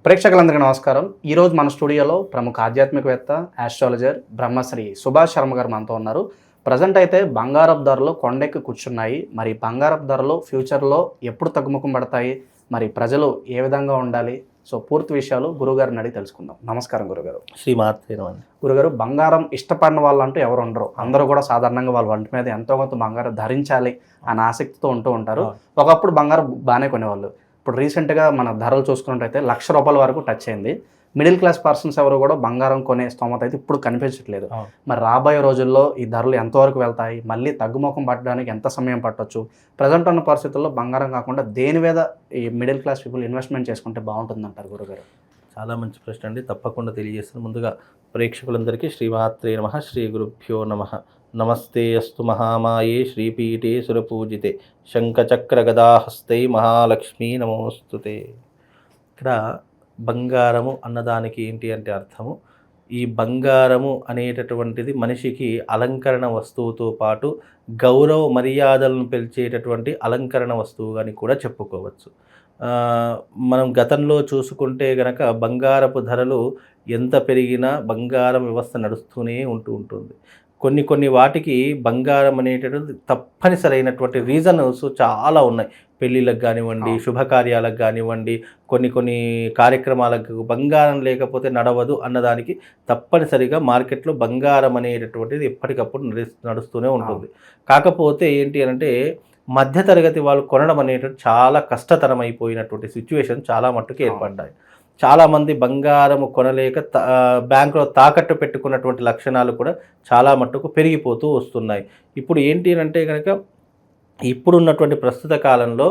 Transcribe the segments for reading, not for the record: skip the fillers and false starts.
ప్రేక్షకులందరికీ నమస్కారం. ఈరోజు మన స్టూడియోలో ప్రముఖ ఆధ్యాత్మికవేత్త, ఆస్ట్రాలజర్ బ్రహ్మశ్రీ సుభాష్ శర్మ గారు మనతో ఉన్నారు. ప్రజెంట్ అయితే బంగారపు ధరలు కొండెక్కి కూర్చున్నాయి. మరి బంగారపు ధరలు ఫ్యూచర్లో ఎప్పుడు తగ్గుముఖం పడతాయి, మరి ప్రజలు ఏ విధంగా ఉండాలి, సో పూర్తి విషయాలు గురుగారిని అడిగి తెలుసుకుందాం. నమస్కారం గురుగారు. శ్రీమాత్రే. గురుగారు, బంగారం ఇష్టపడిన వాళ్ళంటూ ఎవరు ఉండరు. అందరూ కూడా సాధారణంగా వాళ్ళ వంటి మీద ఎంతో కొంత బంగారం ధరించాలి అనే ఆసక్తితో ఉంటూ ఉంటారు. ఒకప్పుడు బంగారం బాగానే కొనేవాళ్ళు. ఇప్పుడు రీసెంట్గా మన ధరలు చూసుకున్నట్టయితే ₹1,00,000 వరకు టచ్ అయింది. మిడిల్ క్లాస్ పర్సన్స్ ఎవరు కూడా బంగారం కొనే స్తోమత అయితే ఇప్పుడు కనిపించట్లేదు. మరి రాబోయే రోజుల్లో ఈ ధరలు ఎంతవరకు వెళ్తాయి, మళ్ళీ తగ్గుముఖం పట్టడానికి ఎంత సమయం పట్టొచ్చు, ప్రజెంట్ ఉన్న పరిస్థితుల్లో బంగారం కాకుండా దేని మీద ఈ మిడిల్ క్లాస్ పీపుల్ ఇన్వెస్ట్మెంట్ చేసుకుంటే బాగుంటుంది అంటారు గురుగారు? చాలా మంచి ప్రశ్న అండి, తప్పకుండా తెలియజేస్తాను. ముందుగా ప్రేక్షకులందరికీ శ్రీమాత్రే నమః, శ్రీ గురుభ్యో నమః. నమస్తే అస్తు మహామాయే శ్రీపీఠే సురపూజితే శంఖచక్ర గదాహస్తై మహాలక్ష్మీ నమోస్తుతే. ఇక్కడ బంగారము అన్నదానికి ఏంటి అంటే అర్థము, ఈ బంగారము అనేటటువంటిది మనిషికి అలంకరణ వస్తువుతో పాటు గౌరవ మర్యాదలను పెంచేటటువంటి అలంకరణ వస్తువు అని కూడా చెప్పుకోవచ్చు. మనం గతంలో చూసుకుంటే గనక బంగారపు ధరలు ఎంత పెరిగినా బంగారం వ్యవస్థ నడుస్తూనే ఉంటుంది. కొన్ని వాటికి బంగారం అనేటటువంటి తప్పనిసరైనటువంటి రీజన్స్ చాలా ఉన్నాయి. పెళ్ళిళ్ళకు కానివ్వండి, శుభకార్యాలకు కానివ్వండి, కొన్ని కార్యక్రమాలకు బంగారం లేకపోతే నడవదు అన్నదానికి తప్పనిసరిగా మార్కెట్లో బంగారం అనేటటువంటిది ఎప్పటికప్పుడు నడుస్తూనే ఉంటుంది. కాకపోతే ఏంటి అంటే మధ్యతరగతి వాళ్ళు కొనడం అనేటువంటి చాలా కష్టతరం అయిపోయినటువంటి సిచ్యువేషన్ చాలా మట్టుకు ఏర్పడ్డాయి. చాలామంది బంగారము కొనలేక బ్యాంకులో తాకట్టు పెట్టుకున్నటువంటి లక్షణాలు కూడా చాలా మట్టుకు పెరిగిపోతూ వస్తున్నాయి. ఇప్పుడు ఏంటి అంటే కనుక ఇప్పుడున్నటువంటి ప్రస్తుత కాలంలో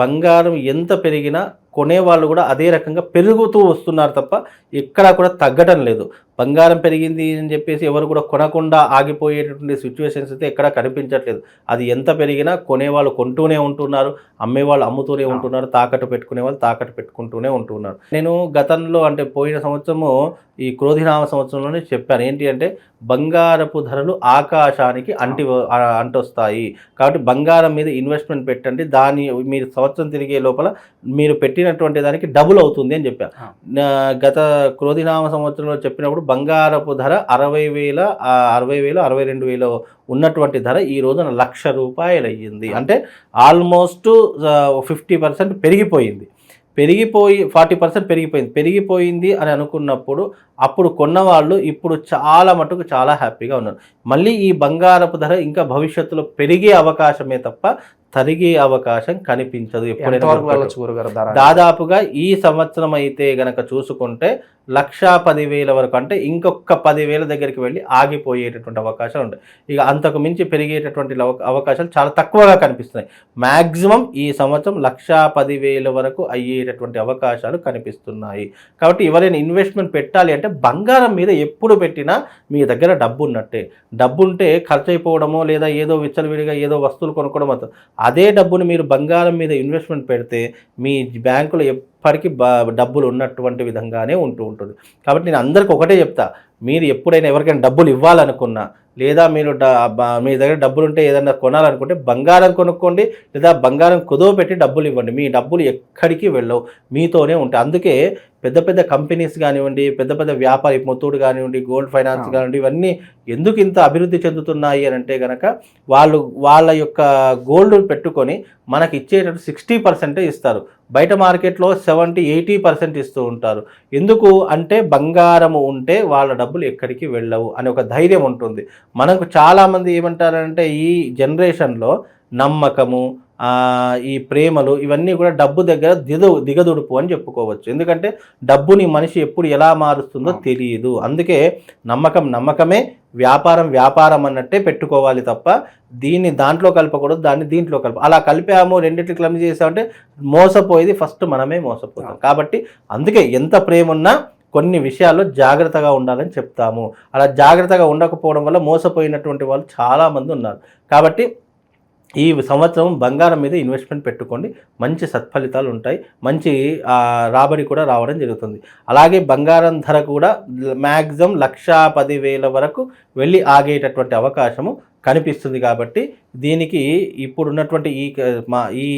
బంగారం ఎంత పెరిగినా కొనేవాళ్ళు కూడా అదే రకంగా పెరుగుతూ వస్తున్నారు తప్ప ఎక్కడా కూడా తగ్గడం లేదు. బంగారం పెరిగింది అని చెప్పేసి ఎవరు కూడా కొనకుండా ఆగిపోయేటటువంటి సిచ్యువేషన్స్ అయితే ఎక్కడా కనిపించట్లేదు. అది ఎంత పెరిగినా కొనేవాళ్ళు కొంటూనే ఉంటున్నారు, అమ్మేవాళ్ళు అమ్ముతూనే ఉంటున్నారు, తాకట్టు పెట్టుకునే వాళ్ళు తాకట్టు పెట్టుకుంటూనే ఉంటున్నారు. నేను గతంలో అంటే పోయిన సంవత్సరము ఈ క్రోధినామ సంవత్సరంలోనే చెప్పాను ఏంటి అంటే బంగారపు ధరలు ఆకాశానికి అంటొస్తాయి. కాబట్టి బంగారం మీద ఇన్వెస్ట్మెంట్ పెట్టండి, దాన్ని మీరు సంవత్సరం తిరిగే లోపల మీరు పెట్టినటువంటి దానికి డబుల్ అవుతుంది అని చెప్పాను. గత క్రోధినామ సంవత్సరంలో చెప్పినప్పుడు బంగారపు ధర 60,000 62,000 ఉన్నటువంటి ధర ఈ రోజున ₹1,00,000 అయ్యింది. అంటే ఆల్మోస్ట్ 50% పెరిగిపోయి 40% పెరిగిపోయింది అని అనుకున్నప్పుడు అప్పుడు కొన్నవాళ్ళు ఇప్పుడు చాలా మటుకు చాలా హ్యాపీగా ఉన్నారు. మళ్ళీ ఈ బంగారపు ధర ఇంకా భవిష్యత్తులో పెరిగే అవకాశమే తప్ప తరిగే అవకాశం కనిపించదు. ఎప్పుడైనా దాదాపుగా ఈ సంవత్సరం అయితే గనక చూసుకుంటే 1,10,000 వరకు, అంటే ఇంకొక 10,000 దగ్గరికి వెళ్ళి ఆగిపోయేటటువంటి అవకాశాలు ఉంటాయి. ఇక అంతకు మించి పెరిగేటటువంటి అవకాశాలు చాలా తక్కువగా కనిపిస్తున్నాయి. మ్యాక్సిమం ఈ సంవత్సరం 1,10,000 వరకు అయ్యేటటువంటి అవకాశాలు కనిపిస్తున్నాయి. కాబట్టి ఎవరైనా ఇన్వెస్ట్మెంట్ పెట్టాలి అంటే బంగారం మీద ఎప్పుడు పెట్టినా మీ దగ్గర డబ్బు ఉన్నట్టే. డబ్బు ఉంటే ఖర్చు అయిపోవడమో లేదా ఏదో విచ్చలవిడిగా ఏదో వస్తువులు కొనుక్కోవడం అవుతుంది. అదే డబ్బుని మీరు బంగారం మీద ఇన్వెస్ట్మెంట్ పెడితే మీ బ్యాంకులో ఎప్పటికీ డబ్బులు ఉన్నటువంటి విధంగానే ఉంటుంది. కాబట్టి నేను అందరికీ ఒకటే చెప్తా, మీరు ఎప్పుడైనా ఎవరికైనా డబ్బులు ఇవ్వాలనుకున్నా లేదా మీరు మీ దగ్గర డబ్బులు ఉంటే ఏదైనా కొనాలనుకుంటే బంగారం కొనుక్కోండి, లేదా బంగారం కుదువ పెట్టి డబ్బులు ఇవ్వండి. మీ డబ్బులు ఎక్కడికి వెళ్ళవు, మీతోనే ఉంటాయి. అందుకే పెద్ద పెద్ద కంపెనీస్ కానివ్వండి, పెద్ద పెద్ద వ్యాపారి ముత్తూట్ కానివ్వండి, గోల్డ్ ఫైనాన్స్ కానివ్వండి, ఇవన్నీ ఎందుకు ఇంత అభివృద్ధి చెందుతున్నాయి అని అంటే కనుక వాళ్ళ యొక్క గోల్డ్ పెట్టుకొని మనకి ఇచ్చేటట్టు 60% ఇస్తారు. బయట మార్కెట్లో 70-80% ఇస్తూ ఉంటారు. ఎందుకు అంటే బంగారము ఉంటే వాళ్ళ డబ్బులు ఎక్కడికి వెళ్ళవు అనే ఒక ధైర్యం ఉంటుంది. మనకు చాలామంది ఏమంటారంటే ఈ జనరేషన్లో నమ్మకము, ఈ ప్రేమలు ఇవన్నీ కూడా డబ్బు దగ్గర దిగదుడుపు అని చెప్పుకోవచ్చు. ఎందుకంటే డబ్బుని మనిషి ఎప్పుడు ఎలా మారుస్తుందో తెలియదు. అందుకే నమ్మకమే, వ్యాపారం అన్నట్టే పెట్టుకోవాలి తప్ప దీన్ని దాంట్లో కలపకూడదు, దాన్ని దీంట్లో అలా కలిపాము రెండింటికి క్లమ్ చేసామంటే మోసపోయేది ఫస్ట్ మనమే మోసపోతాం. కాబట్టి అందుకే ఎంత ప్రేమ ఉన్నా కొన్ని విషయాల్లో జాగ్రత్తగా ఉండాలని చెప్తాము. అలా జాగ్రత్తగా ఉండకపోవడం వల్ల మోసపోయినటువంటి వాళ్ళు చాలామంది ఉన్నారు. కాబట్టి ఈ సంవత్సరం బంగారం మీద ఇన్వెస్ట్మెంట్ పెట్టుకోండి, మంచి సత్ఫలితాలు ఉంటాయి, మంచి రాబడి కూడా రావడం జరుగుతుంది. అలాగే బంగారం ధర కూడా మ్యాక్సిమం 1,10,000 వరకు వెళ్ళి ఆగేటటువంటి అవకాశము కనిపిస్తుంది. కాబట్టి దీనికి ఇప్పుడున్నటువంటి ఈ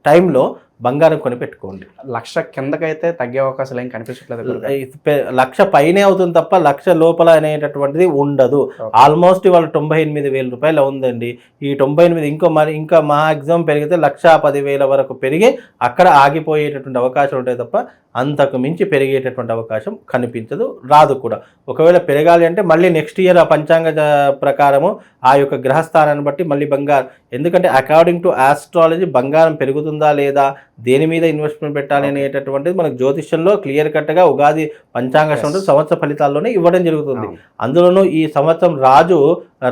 టైంలో బంగారం కొని పెట్టుకోండి. 1,00,000 కిందకైతే తగ్గే అవకాశాలు ఏం కనిపించట్లేదు గురుగారు. 1,00,000 పైనే అవుతుంది తప్ప 1,00,000 లోపల అనేటటువంటిది ఉండదు. ఆల్మోస్ట్ ఇవాళ 98,000 రూపాయలు ఉందండి. ఈ 98 ఇంకా మాక్సిమం పెరిగితే 1,10,000 వరకు పెరిగి అక్కడ ఆగిపోయేటటువంటి అవకాశాలు ఉంటాయి తప్ప అంతకు మించి పెరిగేటటువంటి అవకాశం కనిపించదు, రాదు కూడా. ఒకవేళ పెరగాలి అంటే మళ్ళీ నెక్స్ట్ ఇయర్ ఆ పంచాంగ ప్రకారము ఆ యొక్క గ్రహస్థానాన్ని బట్టి మళ్ళీ బంగారం, ఎందుకంటే అకార్డింగ్ టు ఆస్ట్రాలజీ బంగారం పెరుగుతుందా లేదా, దేని మీద ఇన్వెస్ట్మెంట్ పెట్టాలి అనేటటువంటిది మనకు జ్యోతిష్యంలో క్లియర్ కట్గా ఉగాది పంచాంగ సంవత్సర ఫలితాల్లోనే ఇవ్వడం జరుగుతుంది. అందులోనూ ఈ సంవత్సరం రాజు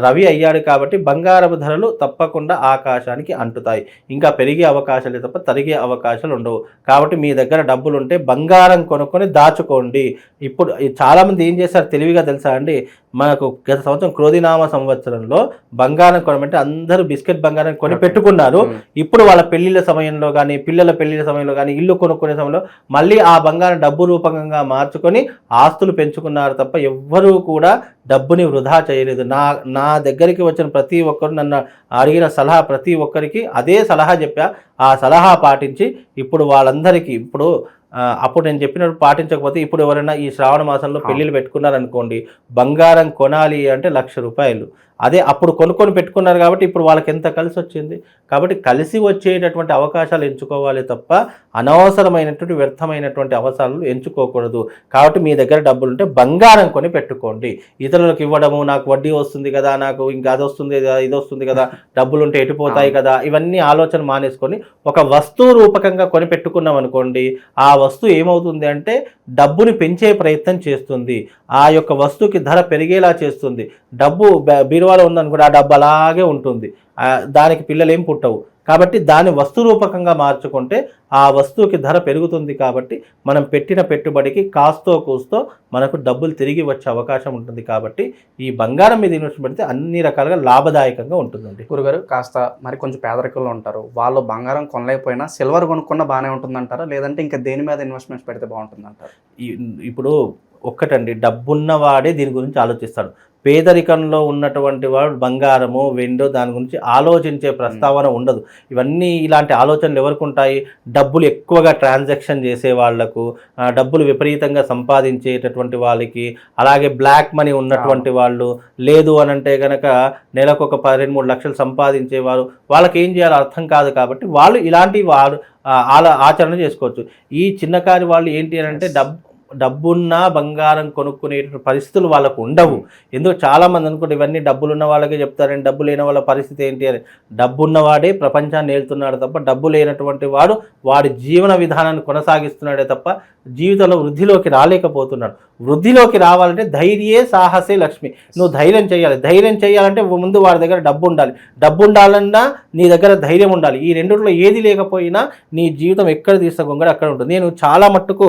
రవి అయ్యాడు కాబట్టి బంగారపు ధరలు తప్పకుండా ఆకాశానికి అంటుతాయి. ఇంకా పెరిగే అవకాశాలు తప్ప తరిగే అవకాశాలు ఉండవు. కాబట్టి మీ దగ్గర డబ్బులు ఉంటే బంగారం కొనుక్కొని దాచుకోండి. ఇప్పుడు చాలామంది ఏం చేస్తారు తెలివిగా తెలుసా అండి, మనకు గత సంవత్సరం క్రోధినామ సంవత్సరంలో బంగారం కొనమంటే అందరూ బిస్కెట్ బంగారం కొని పెట్టుకున్నారు. ఇప్పుడు వాళ్ళ పెళ్లిళ్ళ సమయంలో కానీ పిల్లల పెళ్లిళ్ళ సమయంలో కానీ ఇల్లు కొనుక్కునే సమయంలో మళ్ళీ ఆ బంగారం డబ్బు రూపకంగా మార్చుకొని ఆస్తులు పెంచుకున్నారు తప్ప ఎవ్వరూ కూడా డబ్బుని వృధా చేయలేదు. నా దగ్గరికి వచ్చిన ప్రతి ఒక్కరు, నన్ను అడిగిన సలహా ప్రతి ఒక్కరికి అదే సలహా చెప్పా. ఆ సలహా పాటించి ఇప్పుడు వాళ్ళందరికీ అప్పుడు నేను చెప్పినట్టు పాటించకపోతే ఇప్పుడు ఎవరైనా ఈ శ్రావణ మాసంలో పెళ్లిళ్ళు పెట్టుకున్నారనుకోండి, బంగారం కొనాలి అంటే 1,00,000 రూపాయలు. అదే అప్పుడు కొనుక్కొని పెట్టుకున్నారు కాబట్టి ఇప్పుడు వాళ్ళకి ఎంత కలిసి వచ్చింది. కాబట్టి కలిసి వచ్చేటటువంటి అవకాశాలు ఎంచుకోవాలి తప్ప అనవసరమైనటువంటి వ్యర్థమైనటువంటి అవసరాలు ఎంచుకోకూడదు. కాబట్టి మీ దగ్గర డబ్బులు ఉంటే బంగారం కొని పెట్టుకోండి. ఇతరులకు ఇవ్వడము, నాకు వడ్డీ వస్తుంది కదా, నాకు ఇంకా అది వస్తుంది కదా, ఇది వస్తుంది కదా, డబ్బులు ఉంటే ఎటుపోతాయి కదా, ఇవన్నీ ఆలోచన మానేసుకొని ఒక వస్తువు రూపకంగా కొని పెట్టుకున్నాం అనుకోండి, ఆ వస్తువు ఏమవుతుంది అంటే డబ్బుని పెంచే ప్రయత్నం చేస్తుంది. ఆ యొక్క వస్తువుకి ధర పెరిగేలా చేస్తుంది. డబ్బు బీరువాలో ఉందనుకోండి, ఆ డబ్బు అలాగే ఉంటుంది, దానికి పిల్లలు ఏం పుట్టవు. కాబట్టి దాన్ని వస్తు రూపకంగా మార్చుకుంటే ఆ వస్తువుకి ధర పెరుగుతుంది. కాబట్టి మనం పెట్టిన పెట్టుబడికి కాస్తో కూస్తో మనకు డబ్బులు తిరిగి వచ్చే అవకాశం ఉంటుంది. కాబట్టి ఈ బంగారం మీద ఇన్వెస్ట్ పెడితే అన్ని రకాలుగా లాభదాయకంగా ఉంటుందండి. గురుగారు, కాస్త మరి కొంచెం పేదరికంలో ఉంటారు, వాళ్ళు బంగారం కొనలేకపోయినా సిల్వర్ కొనుక్కున్నా బాగానే ఉంటుందంటారా, లేదంటే ఇంకా దేని మీద ఇన్వెస్ట్మెంట్స్ పెడితే బాగుంటుందంటారు? ఇప్పుడు ఒక్కటండి, డబ్బున్నవాడే దీని గురించి ఆలోచిస్తాడు. పేదరికంలో ఉన్నటువంటి వాడు బంగారము వెండో దాని గురించి ఆలోచించే ప్రస్తావన ఉండదు. ఇవన్నీ ఇలాంటి ఆలోచనలు ఎవరికి ఉంటాయి? డబ్బులు ఎక్కువగా ట్రాన్సాక్షన్ చేసే వాళ్లకు, డబ్బులు విపరీతంగా సంపాదించేటటువంటి వాళ్ళకి, అలాగే బ్లాక్ మనీ ఉన్నటువంటి వాళ్ళు, లేదు అని అంటే కనుక నెలకు ఒక 2-3 లక్షలు సంపాదించేవారు, వాళ్ళకి ఏం చేయాలో అర్థం కాదు. కాబట్టి వాళ్ళు ఇలాంటి ఆచరణ చేసుకోవచ్చు. ఈ చిన్నకారి వాళ్ళు ఏంటి అని అంటే డబ్బున్న బంగారం కొనుక్కునే పరిస్థితులు వాళ్ళకు ఉండవు. ఎందుకు చాలామంది అనుకుంటే ఇవన్నీ డబ్బులున్న వాళ్ళకే చెప్తారని, డబ్బు లేని వాళ్ళ పరిస్థితి ఏంటి అని. డబ్బున్నవాడే ప్రపంచాన్ని ఏలుతున్నాడు తప్ప డబ్బు లేనటువంటి వాడు వాడి జీవన విధానాన్ని కొనసాగిస్తున్నాడే తప్ప జీవితంలో వృద్ధిలోకి రాలేకపోతున్నాడు. వృద్ధిలోకి రావాలంటే ధైర్యే సాహసే లక్ష్మి. నువ్వు ధైర్యం చేయాలి. ధైర్యం చేయాలంటే ముందు వాడి దగ్గర డబ్బు ఉండాలి. డబ్బు ఉండాలన్నా నీ దగ్గర ధైర్యం ఉండాలి. ఈ రెండిట్లో ఏది లేకపోయినా నీ జీవితం ఎక్కడ తీసుకోకుండా అక్కడ ఉంటుంది. నేను చాలా మట్టుకు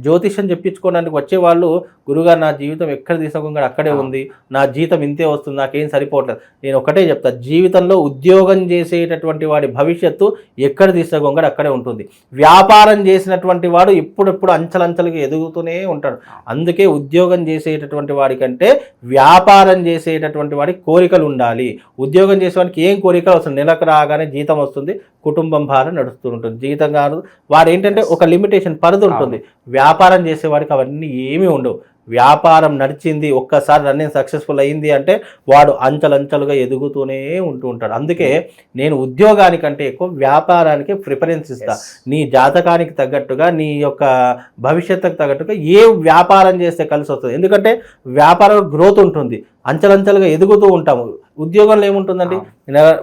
జ్యోతిష్యం చెప్పించుకోవడానికి వచ్చేవాళ్ళు, గురుగారు నా జీవితం ఎక్కడ తీసుకోకుండా అక్కడే ఉంది, నా జీతం ఇంతే వస్తుంది, నాకేం సరిపోవట్లేదు. నేను ఒకటే చెప్తా, జీవితంలో ఉద్యోగం చేసేటటువంటి వాడి భవిష్యత్తు ఎక్కడ తీసుకోకుండా అక్కడే ఉంటుంది. వ్యాపారం చేసినటువంటి వాడు ఎప్పుడెప్పుడు అంచలంచలుగా ఎదుగుతూనే ఉంటాడు. అందుకే ఉద్యోగం చేసేటటువంటి వాడికంటే వ్యాపారం చేసేటటువంటి వాడికి కోరికలు ఉండాలి. ఉద్యోగం చేసేవాడికి ఏం కోరికలు వస్తుంది? నెలకు రాగానే జీతం వస్తుంది, కుటుంబం భారం నడుస్తూ ఉంటుంది. జీతం కాదు, వాడు ఏంటంటే ఒక లిమిటేషన్ పరిధి ఉంటుంది. వ్యాపారం చేసేవాడికి అవన్నీ ఏమీ ఉండవు. వ్యాపారం నడిచింది, ఒక్కసారి రన్నింగ్ సక్సెస్ఫుల్ అయింది అంటే వాడు అంచలంచలుగా ఎదుగుతూనే ఉంటూ ఉంటాడు. అందుకే నేను ఉద్యోగానికంటే ఎక్కువ వ్యాపారానికి ప్రిఫరెన్స్ ఇస్తా. నీ జాతకానికి తగ్గట్టుగా, నీ యొక్క భవిష్యత్తుకు తగ్గట్టుగా ఏ వ్యాపారం చేస్తే కలిసి వస్తుంది. ఎందుకంటే వ్యాపారంలో గ్రోత్ ఉంటుంది, అంచలంచలుగా ఎదుగుతూ ఉంటాము. ఉద్యోగంలో ఏముంటుందండి,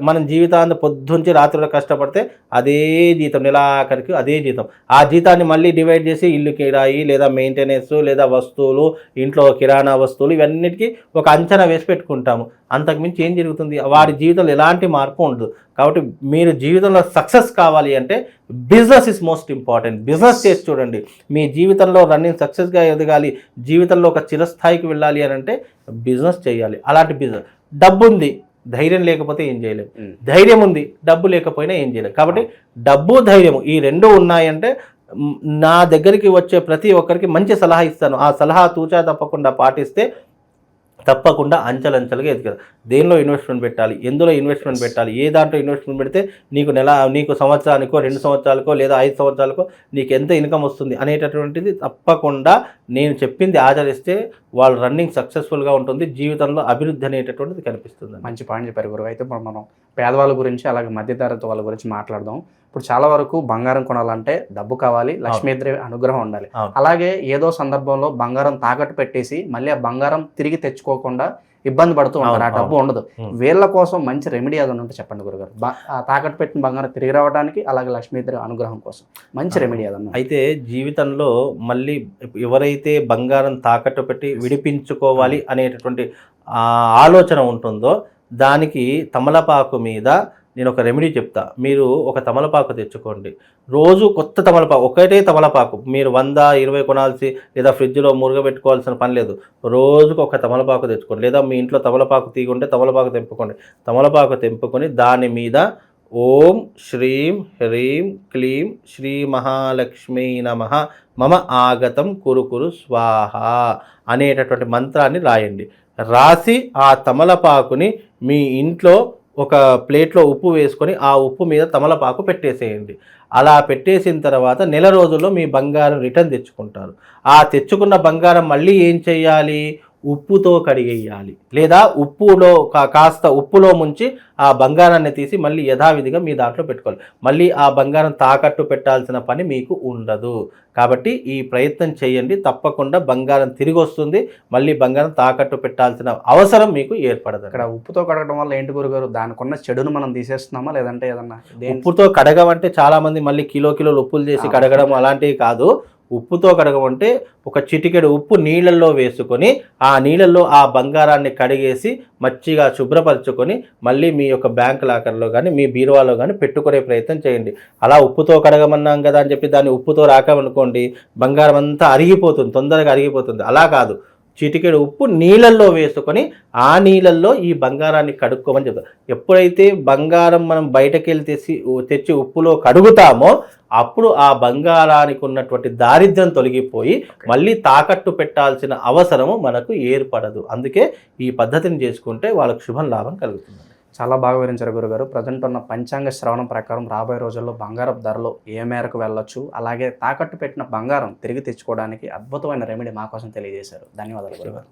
మనం జీవితాన్ని పొద్దుంచి రాత్రిలో కష్టపడితే అదే జీతం, నెలాఖరికి అదే జీతం. ఆ జీతాన్ని మళ్ళీ డివైడ్ చేసి ఇల్లు కిరాయి లేదా మెయింటెనెన్స్ లేదా వస్తువులు, ఇంట్లో కిరాణా వస్తువులు, ఇవన్నిటికీ ఒక అంచనా వేసి పెట్టుకుంటాము. అంతకుమించి ఏం జరుగుతుంది? వాడి జీవితంలో ఎలాంటి మార్పు ఉండదు. కాబట్టి మీరు జీవితంలో సక్సెస్ కావాలి అంటే business is most important. Business చేసి చూడండి. మీ జీవితంలో రన్నింగ్ సక్సెస్గా ఎదగాలి, జీవితంలో ఒక చిరస్థాయికి వెళ్ళాలి అని అంటే బిజినెస్ చేయాలి. అలాంటి బిజినెస్. డబ్బు ఉంది, ధైర్యం లేకపోతే ఏం చేయలేము. ధైర్యం ఉంది, డబ్బు లేకపోయినా ఏం చేయలేము. కాబట్టి డబ్బు ధైర్యము ఈ రెండు ఉన్నాయంటే నా దగ్గరికి వచ్చే ప్రతి ఒక్కరికి మంచి సలహా ఇస్తాను. ఆ సలహా తూచా తప్పకుండా పాటిస్తే తప్పకుండా అంచెలంచెలుగా ఎదుగుతుంది. దేనిలో ఇన్వెస్ట్మెంట్ పెట్టాలి, ఎందులో ఇన్వెస్ట్మెంట్ పెట్టాలి, ఏ దాంట్లో ఇన్వెస్ట్మెంట్ పెడితే నీకు సంవత్సరానికో 2 సంవత్సరాలకో లేదా 5 సంవత్సరాలకో నీకు ఎంత ఇన్కమ్ వస్తుంది అనేటటువంటిది తప్పకుండా నేను చెప్పింది ఆచరిస్తే వాళ్ళ రన్నింగ్ సక్సెస్ఫుల్గా ఉంటుంది, జీవితంలో అభివృద్ధి అనేటటువంటిది కనిపిస్తుంది. మంచి పాయింట్ చెప్పారు గురువు. అయితే ఇప్పుడు మనం పేదవాళ్ళ గురించి అలాగే మధ్యతరగతి వాళ్ళ గురించి మాట్లాడదాం. ఇప్పుడు చాలా వరకు బంగారం కొనాలంటే డబ్బు కావాలి, లక్ష్మీదేవి అనుగ్రహం ఉండాలి. అలాగే ఏదో సందర్భంలో బంగారం తాకట్టు పెట్టేసి మళ్ళీ ఆ బంగారం తిరిగి తెచ్చుకోకుండా ఇబ్బంది పడుతూ ఉంటారు, ఆ డబ్బు ఉండదు. వీళ్ళ కోసం మంచి రెమెడీ అది ఉంటే చెప్పండి గురుగారు. తాకట్టు పెట్టిన బంగారం తిరిగి రావడానికి అలాగే లక్ష్మీదేవి అనుగ్రహం కోసం మంచి రెమెడీ అదన్న. అయితే జీవితంలో మళ్ళీ ఎవరైతే బంగారం తాకట్టు పెట్టి విడిపించుకోవాలి అనేటటువంటి ఆలోచన ఉంటుందో దానికి తమలపాకు మీద నేను ఒక రెమెడీ చెప్తా. మీరు ఒక తమలపాకు తెచ్చుకోండి, రోజు కొత్త తమలపాకు, ఒకటే తమలపాకు, మీరు 100-20 కొనాల్సి లేదా ఫ్రిడ్జ్లో మురుగబెట్టుకోవాల్సిన పని లేదు. రోజుకు ఒక తమలపాకు తెచ్చుకోండి, లేదా మీ ఇంట్లో తమలపాకు తీగుంటే తమలపాకు తెంపుకోండి. తమలపాకు తెంపుకొని దాని మీద ఓం శ్రీం హ్రీం క్లీం శ్రీ మహాలక్ష్మీ నమః మమ ఆగతం కురుకురు స్వాహ అనేటటువంటి మంత్రాన్ని రాయండి. రాసి ఆ తమలపాకుని మీ ఇంట్లో ఒక ప్లేట్లో ఉప్పు వేసుకొని ఆ ఉప్పు మీద తమలపాకు పెట్టేసేయండి. అలా పెట్టేసిన తర్వాత నెల రోజుల్లో మీ బంగారం రిటర్న్ తెచ్చుకుంటారు. ఆ తెచ్చుకున్న బంగారం మళ్ళీ ఏం చేయాలి, ఉప్పుతో కడిగేయాలి, లేదా కాస్త ఉప్పులో ముంచి ఆ బంగారాన్ని తీసి మళ్ళీ యథావిధిగా మీ దాంట్లో పెట్టుకోవాలి. మళ్ళీ ఆ బంగారం తాకట్టు పెట్టాల్సిన పని మీకు ఉండదు. కాబట్టి ఈ ప్రయత్నం చేయండి, తప్పకుండా బంగారం తిరిగి వస్తుంది, మళ్ళీ బంగారం తాకట్టు పెట్టాల్సిన అవసరం మీకు ఏర్పడదు. ఇక్కడ ఉప్పుతో కడగడం వల్ల ఏంటి గురుగారు, దానికున్న చెడును మనం తీసేస్తున్నామా లేదంటే ఏదన్నా? ఉప్పుతో కడగమంటే చాలామంది మళ్ళీ కిలోలు ఉప్పులు చేసి కడగడం అలాంటివి కాదు. ఉప్పుతో కడగమంటే ఒక చిటికెడు ఉప్పు నీళ్ళల్లో వేసుకొని ఆ నీళ్ళల్లో ఆ బంగారాన్ని కడిగేసి మంచిగా శుభ్రపరచుకొని మళ్ళీ మీ యొక్క బ్యాంక్ లాకర్లో కానీ మీ బీరువాలో కానీ పెట్టుకునే ప్రయత్నం చేయండి. అలా ఉప్పుతో కడగమన్నాం కదా అని చెప్పి దాన్ని ఉప్పుతో రాకమనుకోండి, బంగారం అంతా అరిగిపోతుంది, తొందరగా అరిగిపోతుంది. అలా కాదు, చిటికెడు ఉప్పు నీళ్ళల్లో వేసుకొని ఆ నీళ్ళల్లో ఈ బంగారాన్ని కడుక్కోమని చెప్తారు. ఎప్పుడైతే బంగారం మనం బయటకెళ్ళి తెచ్చి ఉప్పులో కడుగుతామో అప్పుడు ఆ బంగారానికి ఉన్నటువంటి దారిద్ర్యం తొలగిపోయి మళ్ళీ తాకట్టు పెట్టాల్సిన అవసరము మనకు ఏర్పడదు. అందుకే ఈ పద్ధతిని చేసుకుంటే వాళ్ళకు శుభం లాభం కలుగుతుంది. చాలా బాగా వివరించారు గురుగారు. ప్రజెంట్ ఉన్న పంచాంగ శ్రవణం ప్రకారం రాబోయే రోజుల్లో బంగారపు ధరలు ఏ మేరకు వెళ్ళొచ్చు, అలాగే తాకట్టు పెట్టిన బంగారం తిరిగి తెచ్చుకోవడానికి అద్భుతమైన రెమెడీ మా కోసం తెలియజేశారు. ధన్యవాదాలు గురుగారు.